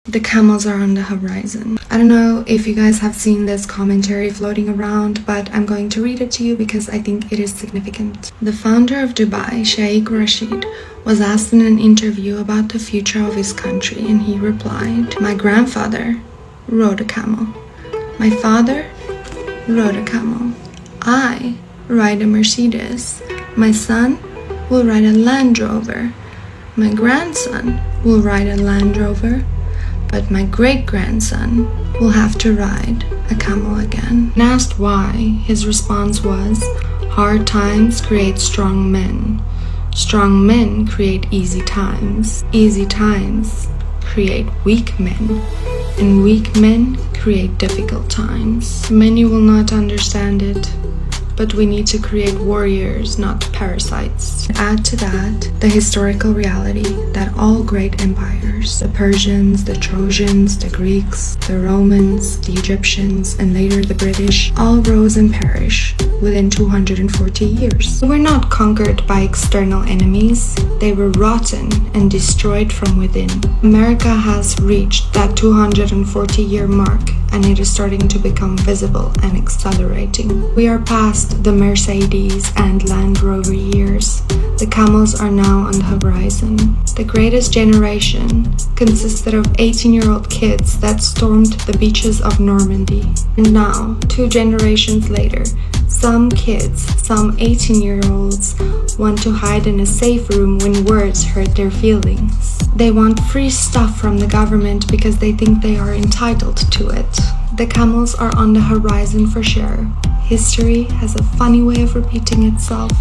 The camels are on the horizon. I don't know if you guys have seen this commentary floating around, but I'm going to read it to you because I think it is significant. The founder of Dubai, Sheikh Rashid, was asked in an interview about the future of his country, and he replied, "My grandfather rode a camel. My father rode a camel. I ride a Mercedes. My son will ride a Land Rover. My grandson will ride a Land Rover. But my great-grandson will have to ride a camel again." When asked why, his response was, "Hard times create strong men. Strong men create easy times. Easy times create weak men. And weak men create difficult times." Many will not understand it, but we need to create warriors, not parasites. Add to that the historical reality that all great empires, the Persians, the Trojans, the Greeks, the Romans, the Egyptians, and later the British, all rose and perished within 240 years. They were not conquered by external enemies, they were rotten and destroyed from within. America has reached that 240-year mark, and it is starting to become visible and accelerating. We are past the Mercedes and Land Rover years. The camels are now on the horizon. The greatest generation consisted of 18-year-old kids that stormed the beaches of Normandy. And now, 2 generations later, some kids, some 18-year-olds, want to hide in a safe room when words hurt their feelings. They want free stuff from the government because they think they are entitled to it. The camels are on the horizon for sure. History has a funny way of repeating itself.